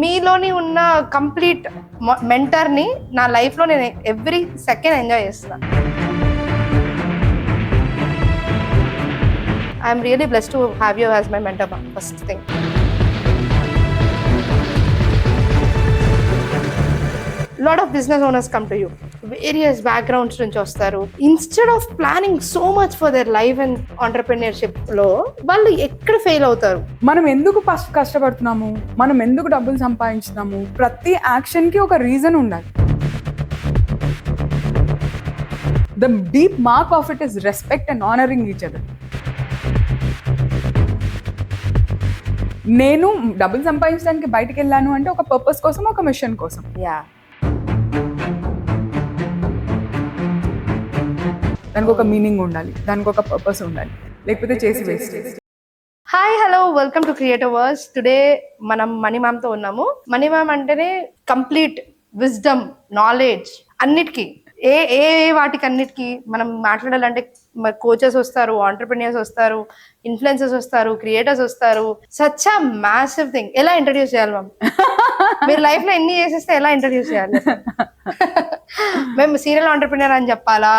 మీలోని ఉన్న కంప్లీట్ మెంటర్ని నా లైఫ్లో నేను ఎవ్రీ సెకండ్ ఎంజాయ్ చేస్తున్నా. I'm really blessed to have you as my mentor. First thing, lot of business owners come to you, various backgrounds నుంచి వస్తారు. Instead of planning so much for their life and entrepreneurship లో వాళ్ళు ఎక్కడ fail అవుతారు? మనం ఎందుకు first కష్టపడుతున్నాము, మనం ఎందుకు డబ్బులు సంపాదించుతున్నాము, ప్రతి యాక్షన్ కి ఒక రీజన్ ఉండాలి. The deep mark of it is respect and honoring each other. నేను డబ్బులు సంపాదించడానికి బయటకు వెళ్ళాను అంటే ఒక పర్పస్ కోసం, ఒక మిషన్ కోసం. దానికి ఒక మీనింగ్ ఉండాలి, దానికి ఒక పర్పస్ ఉండాలి, లేకపోతే చేసి waste. Hi, hello, welcome to Creativers. Today మనం మనీ మ్యామ్తో ఉన్నాము. మనీ మ్యామ్ అంటేనే కంప్లీట్ విజ్డమ్, నాలెడ్జ్ అన్నిటికీ, ఏ ఏ వాటికి అన్నిటికీ మనం మాట్లాడాలంటే కోచెస్ వస్తారు, ఆంటర్ప్రెన్యూర్స్ వస్తారు, ఇన్ఫ్లుయెన్సర్స్ వస్తారు, క్రియేటర్స్ వస్తారు. Such a massive thing. ఎలా ఇంట్రడ్యూస్ చేయాలి మ్యామ్? మీరు లైఫ్ లో ఎన్ని చేసేస్తే ఎలా ఇంట్రడ్యూస్ చేయాలి? మేము సీరియల్ ఆంటర్ప్రెన్యూర్ అని చెప్పాలా,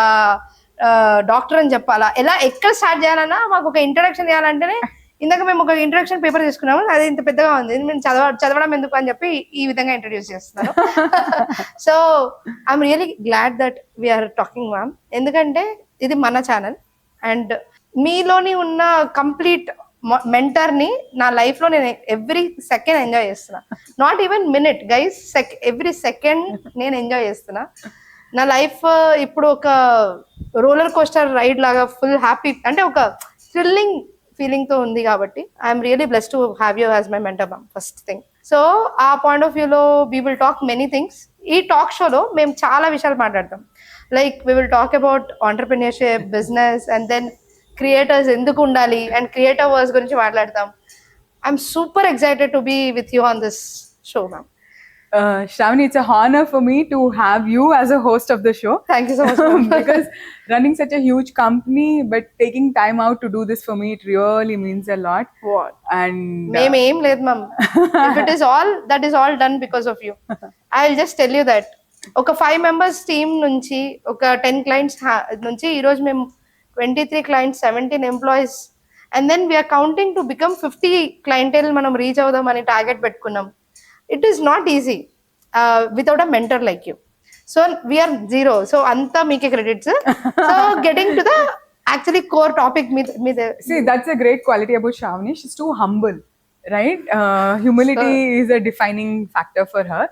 డాక్టర్ అని చెప్పాలా, ఎలా ఎక్కడ స్టార్ట్ చేయాలన్నా మాకు ఒక ఇంట్రడక్షన్ చేయాలంటేనే, ఇందాక మేము ఒక ఇంట్రడక్షన్ పేపర్ తీసుకున్నాము, అది ఇంత పెద్దగా ఉంది, మేము చదవడం ఎందుకు అని చెప్పి ఈ విధంగా ఇంట్రడ్యూస్ చేస్తున్నాను. So I'm really glad that we're talking ma'am. ఎందుకంటే ఇది మన ఛానల్ అండ్ మీలోని ఉన్న కంప్లీట్ మెంటర్ని నా లైఫ్లో నేను ఎవ్రీ సెకండ్ ఎంజాయ్ చేస్తున్నా. Not even minute guys, every second నేను ఎంజాయ్ చేస్తున్నా. నా లైఫ్ ఇప్పుడు ఒక రోలర్ కోస్టర్ రైడ్ లాగా ఫుల్ హ్యాపీ, అంటే ఒక థ్రిల్లింగ్ ఫీలింగ్ తో ఉంది. కాబట్టి I'm really blessed to have you as my mentor ma'am. First thing, so ఆ పాయింట్ ఆఫ్ వ్యూలో we will talk many things. ఈ టాక్ షోలో మేము చాలా విషయాలు మాట్లాడతాం. Like we will talk about entrepreneurship, business, and then creators ఎందుకు ఉండాలి అండ్ క్రియేటర్ వర్స్ గురించి మాట్లాడతాం. I'm super excited to be with you on this show ma'am. Shravani, it's an honor for me to have you as a host of the show. Thank you so much. Because running such a huge company, but taking time out to do this for me, it really means a lot. What? And మేము ఏం లేదు ma'am. If it is all, that is all done because of you. I'll just tell you that. ఒక 5 members team నుంచి ఒక 10 clients నుంచి ఈరోజు మేము 23 clients, 17 employees, and then we are counting to become 50 clientele మనం రీచ్ అవుదాం అని target పెట్టుకున్నాం. It is not easy without a mentor like you. So we are zero. So anta meeke credits. So getting to the actually core topic. See, that's a great quality about Shravani. She's too humble, right? Humility is a defining factor for her.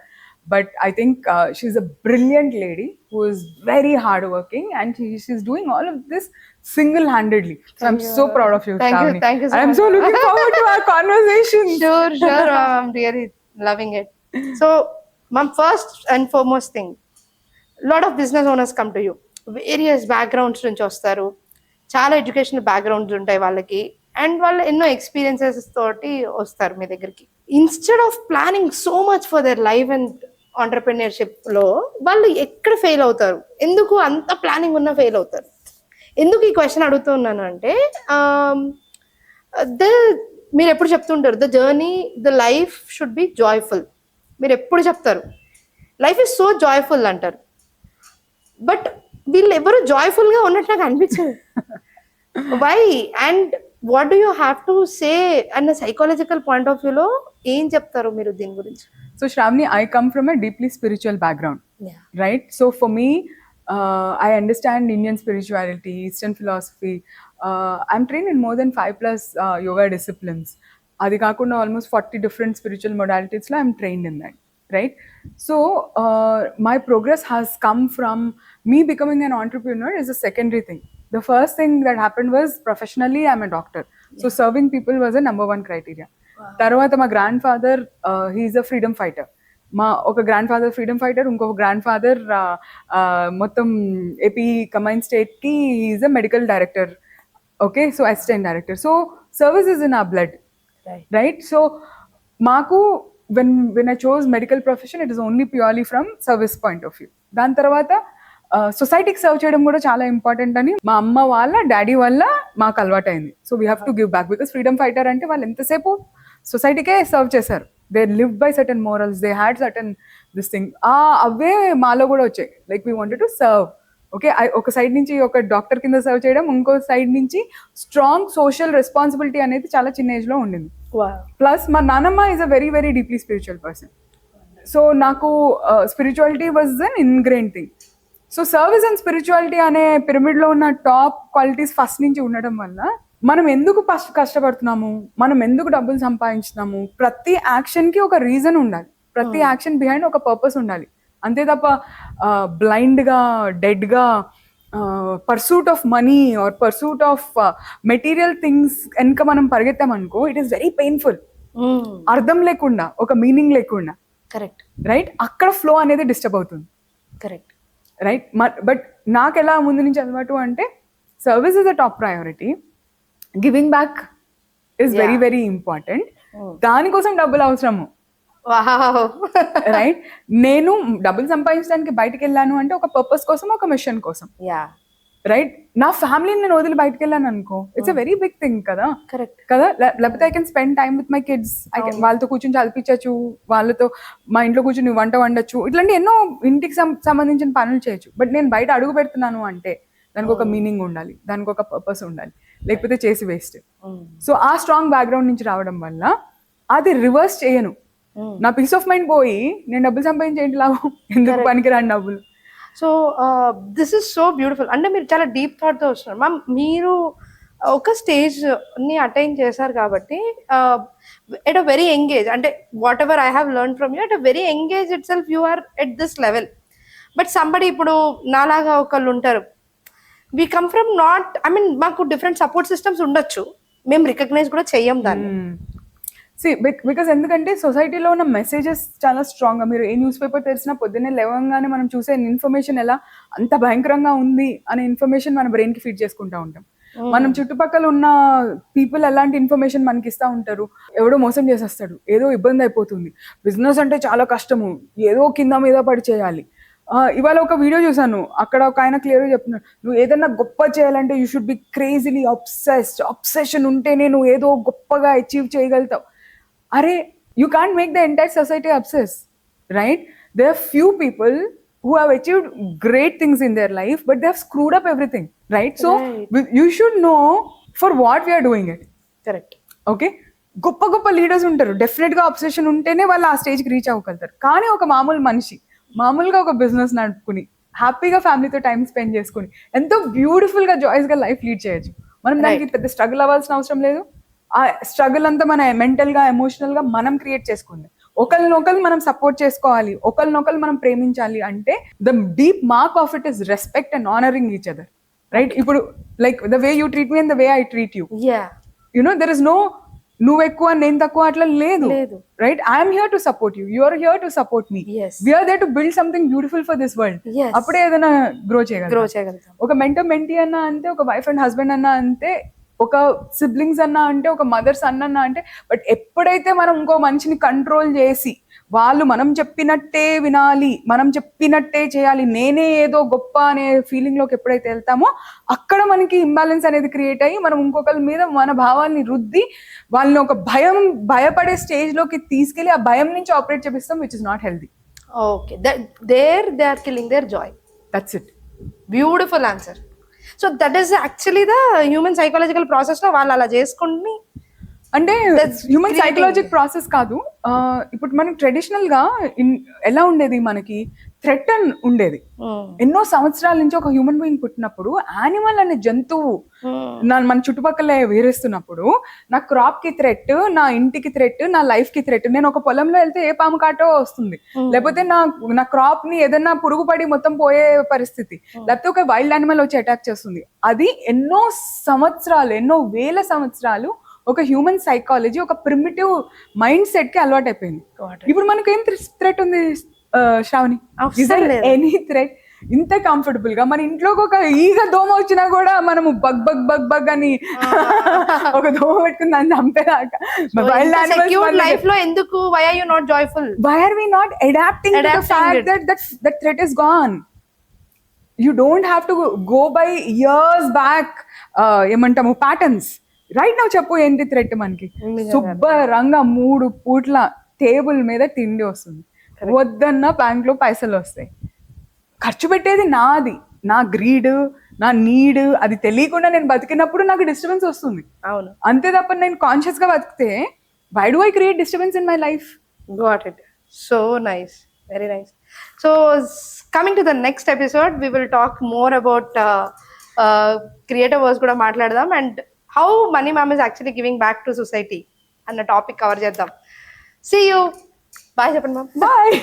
But I think she's a brilliant lady who is very hardworking, and she's doing all of this single-handedly. So I'm so proud of you, Shravani. Thank you so I'm much. so looking forward to our conversation. Sure. I'm really loving it. So ma'am, first and foremost thing, lot of business owners come to you, various backgrounds నుంచి వస్తారు, చాలా educational backgrounds ఉంటాయి వాళ్ళకి, and వాళ్ళు ఎన్నో experiences తోటి వస్తారు మీ దగ్గరికి. Instead of planning so much for their life and entrepreneurship లో వాళ్ళు ఎక్కడ ఫెయిల్ అవుతారు? ఎందుకు అంత ప్లానింగ్ ఉన్నా ఫెయిల్ అవుతారు? ఎందుకు ఈ క్వశ్చన్ అడుగుతున్నాను అంటే, మీరు ఎప్పుడు చెప్తుంటారు the journey, the life should be joyful. మీరు ఎప్పుడు చెప్తారు లైఫ్ ఇస్ సో జాయ్ఫుల్ అంటారు, బట్ వీళ్ళు ఎవరు జాయ్ఫుల్గా ఉన్నట్టు నాకు అనిపించదు. Why and what do you have to say అన్న సైకాలజికల్ పాయింట్ ఆఫ్ వ్యూలో ఏం చెప్తారు మీరు దీని గురించి? So Shravani, I come from a deeply spiritual background, right? So for me, I understand Indian spirituality, Eastern philosophy. I'm trained in more than 5+ yoga disciplines. Adi kakunda almost 40 different spiritual modalities la I'm trained in that, right? So my progress has come from me becoming an entrepreneur is a secondary thing. The first thing that happened was professionally I'm a doctor. So serving people was a number one criteria. Tarvata my grandfather, he is a freedom fighter. మా ఒక grand father freedom fighter, ఇంకొక grand father మొత్తం AP combine స్టేట్కి is a medical director. Okay, so assistant director. So service is in our blood, right? So మాకు when I chose medical profession, it is only purely from service point of view. దాని తర్వాత సొసైటీకి serve చేయడం కూడా చాలా important అని మా అమ్మ వాళ్ళ డాడీ వల్ల మాకు అలవాటైంది. So we have to give back, because freedom fighter అంటే వాళ్ళు ఎంతసేపు సొసైటీకే సర్వ్ చేశారు. They live by certain morals, they had certain this thing. అవే మాలో కూడా వచ్చాయి. Like we wanted to serve. Okay, ఒక సైడ్ నుంచి ఒక డాక్టర్ కింద సర్వ్ చేయడం, ఇంకో సైడ్ నుంచి స్ట్రాంగ్ సోషల్ రెస్పాన్సిబిలిటీ అనేది చాలా చిన్న ఏజ్ లో ఉండింది. ప్లస్ మా నానమ్మ is a very very deeply spiritual person. So నాకు spirituality was an ingrain thing. So service and spirituality అనే పిరమిడ్లో ఉన్న టాప్ క్వాలిటీస్ ఫస్ట్ నుంచి ఉండడం వల్ల మనం ఎందుకు ఫస్ట్ కష్టపడుతున్నాము, మనం ఎందుకు డబ్బులు సంపాదించుతున్నాము, ప్రతి యాక్షన్కి ఒక రీజన్ ఉండాలి, ప్రతి యాక్షన్ బిహైండ్ ఒక పర్పస్ ఉండాలి. అంతే తప్ప బ్లైండ్గా డెడ్గా pursuit of money or pursuit of material things వెనక మనం పరిగెత్తామనుకో, ఇట్ ఈస్ వెరీ పెయిన్ఫుల్. అర్థం లేకుండా, ఒక మీనింగ్ లేకుండా. కరెక్ట్. రైట్, అక్కడ ఫ్లో అనేది డిస్టర్బ్ అవుతుంది. కరెక్ట్. రైట్. బట్ నాకు ఎలా ముందు నుంచి అలవాటు అంటే service is a top priority, giving back is very very important. దానికోసం డబ్బులు అవసరము. రైట్, నేను డబ్బులు సంపాదించడానికి బయటకు వెళ్ళాను అంటే ఒక పర్పస్ కోసం, ఒక మిషన్ కోసం. రైట్, నా ఫ్యామిలీని నేను వదిలి బయటకు వెళ్ళాను అనుకో, it's a very big thing కదా. కరెక్ట్ కదా. లేకపోతే I can spend time with my kids, వాళ్ళతో కూర్చొని చదివించచ్చు, వాళ్ళతో మా ఇంట్లో కూర్చొని వంట వండొచ్చు, ఇట్లాంటి ఎన్నో ఇంటికి సంబంధించిన పనులు చేయొచ్చు. బట్ నేను బయట అడుగు పెడుతున్నాను అంటే దానికి ఒక మీనింగ్ ఉండాలి, దానికి ఒక పర్పస్ ఉండాలి, లేకపోతే చేసి వేస్ట్. సో ఆ స్ట్రాంగ్ బ్యాక్గ్రౌండ్ నుంచి రావడం వల్ల అది రివర్స్ చేయను. నా పీస్ ఆఫ్ మైండ్ పోయి నేను డబ్బులు సంపాదించి ఏంటి లాభం, ఎందుకు పనికిరాని డబ్బులు. So this is so beautiful. అంటే మీరు చాలా డీప్ థాట్తో వస్తున్నారు మ్యామ్. మీరు ఒక స్టేజ్ని అటైన్ చేశారు కాబట్టి at a very young age, అంటే whatever I have learn from you, at a very young age itself you are at this level. But somebody ఇప్పుడు నాలాగా ఒకళ్ళు ఉంటారు, we come from not, I mean మాకు different support systems ఉండొచ్చు, మేము recognise కూడా చెయ్యం దాన్ని. బికాస్ ఎందుకంటే సొసైటీలో ఉన్న మెసేజెస్ చాలా స్ట్రాంగ్గా, మీరు ఏ న్యూస్ పేపర్ తెరిచినా పొద్దున్నే లేవగానే మనం చూసే ఇన్ఫర్మేషన్ ఎలా అంత భయంకరంగా ఉంది అనే ఇన్ఫర్మేషన్ మన బ్రెయిన్కి ఫీడ్ చేసుకుంటూ ఉంటాం. మనం చుట్టుపక్కల ఉన్న పీపుల్ ఎలాంటి ఇన్ఫర్మేషన్ మనకి ఇస్తూ ఉంటారు, ఎవడో మోసం చేసేస్తాడు, ఏదో ఇబ్బంది అయిపోతుంది, బిజినెస్ అంటే చాలా కష్టము, ఏదో కింద మీద పడి చేయాలి. ఇవాళ ఒక వీడియో చూసాను, అక్కడ ఒక ఆయన క్లియర్గా చెప్తున్నాడు, నువ్వు ఏదైనా గొప్ప చేయాలంటే you should be crazily obsession ఉంటేనే నువ్వు ఏదో గొప్పగా అచీవ్ చేయగలుగుతావు. అరే, you can't make the entire society obsessed, right? There are few people who have achieved great things in their life, but they have screwed up everything, right? So you should know for what we are doing it. Correct. Okay, గొప్ప గొప్ప leaders ఉంటారు, డెఫినెట్గా obsession ఉంటేనే వాళ్ళు ఆ స్టేజ్కి reach అవ్వగలుగుతారు. కానీ ఒక మామూలు మనిషి మామూలుగా ఒక బిజినెస్ నడుపుకుని హ్యాపీగా ఫ్యామిలీతో టైం స్పెండ్ చేసుకుని ఎంతో బ్యూటిఫుల్గా జాయ్స్గా లైఫ్ లీడ్ చేయొచ్చు. మనం దానికి పెద్ద స్ట్రగుల్ అవ్వాల్సిన అవసరం లేదు. ఆ స్ట్రగుల్ అంతా మన మెంటల్గా ఎమోషనల్గా మనం క్రియేట్ చేసుకుంది. ఒకరినొకరు మనం సపోర్ట్ చేసుకోవాలి, ఒకరినొకరు మనం ప్రేమించాలి. అంటే the deep mark of it is respect and honouring each other. Right, ఇప్పుడు like the way you treat me and the way I treat you, you know there is no నువ్వు ఎక్కువ నేను తక్కువ అట్లా లేదు. Right, I'm here to support you, you are here to support me, we're there to build something beautiful for this world. అప్పుడే ఏదైనా grow చేయగలుగుతాం. ఒక మెంటర్ మెంటీ అన్నా అంతే, ఒక వైఫ్ అండ్ హస్బెండ్ అన్నా అంతే, ఒక సిబ్లింగ్స్ అన్నా అంటే, ఒక మదర్ సన్ అన్నా అంటే. బట్ ఎప్పుడైతే మనం ఇంకో మనిషిని కంట్రోల్ చేసి వాళ్ళు మనం చెప్పినట్టే వినాలి, మనం చెప్పినట్టే చేయాలి, నేనే ఏదో గొప్ప అనే ఫీలింగ్లోకి ఎప్పుడైతే వెళ్తామో అక్కడ మనకి ఇంబ్యాలెన్స్ అనేది క్రియేట్ అయ్యి మనం ఇంకొకరి మీద మన భావాల్ని రుద్ది వాళ్ళని ఒక భయపడే స్టేజ్లోకి తీసుకెళ్ళి ఆ భయం నుంచి ఆపరేట్ చేపిస్తాం, which is not healthy. Okay, they are killing their joy. That's it. Beautiful answer. So that is actually the human psychological ప్రాసెస్లో వాళ్ళు అలా చేసుకుని, అంటే హ్యూమన్ సైకలాజిక్ ప్రాసెస్ కాదు. ఇప్పుడు మనకి ట్రెడిషనల్గా ఎలా ఉండేది, మనకి థ్రెట్ అని ఉండేది. ఎన్నో సంవత్సరాల నుంచి ఒక హ్యూమన్ బీయింగ్ పుట్టినప్పుడు యానిమల్ అనే జంతువు మన చుట్టుపక్కల వేరేస్తున్నప్పుడు నా క్రాప్ కి థ్రెట్, నా ఇంటికి థ్రెట్, నా లైఫ్ కి థ్రెట్. నేను ఒక పొలంలో వెళ్తే ఏ పాము కాటో వస్తుంది, లేకపోతే నా క్రాప్ ని ఏదైనా పురుగు పడి మొత్తం పోయే పరిస్థితి, లేకపోతే ఒక వైల్డ్ యానిమల్ వచ్చి అటాక్ చేస్తుంది. అది ఎన్నో సంవత్సరాలు, ఎన్నో వేల సంవత్సరాలు ఒక హ్యూమన్ సైకాలజీ, ఒక ప్రిమిటివ్ మైండ్ సెట్ కి అలవాటు అయిపోయింది. ఇప్పుడు మనకు ఏం థ్రెట్ ఉంది శ్రావణి? Any threat? ఇంత కంఫర్టబుల్ గా మన ఇంట్లోకి ఒక ఈగ దోమ వచ్చినా కూడా మనము బగ్ బగ్ బగ్ బగ్ అని ఒక దోమ పెట్టుకుని దాన్ని చంపేదాకా. లైఫ్ లో ఎందుకు why are you not joyful? Why are we not adapting to the fact that threat is gone? You don't have to go by years back ఏమంటాము ప్యాటర్న్స్. రైట్ నౌ చెప్పు ఏంటి థ్రెట్ మనకి? శుభ్రంగా 3 పూట్ల టేబుల్ మీద తిండి వస్తుంది, వద్దన్న బ్యాంక్లో పైసలు వస్తాయి. ఖర్చు పెట్టేది నాది, నా గ్రీడ్, నా నీడ్, అది తెలియకుండా నేను బతికినప్పుడు నాకు డిస్టర్బెన్స్ వస్తుంది. అవును, అంతే తప్ప నేను కాన్షియస్గా బతికితే why do I create disturbance in my life? Got it. So nice, very nice. So coming to the next episode we will talk more about creative works కూడా మాట్లాడదాం, and how Mani ma'am is actually giving back to society అన్న topic cover చేద్దాం. See you. Bye చెప్పండి ma'am. Bye.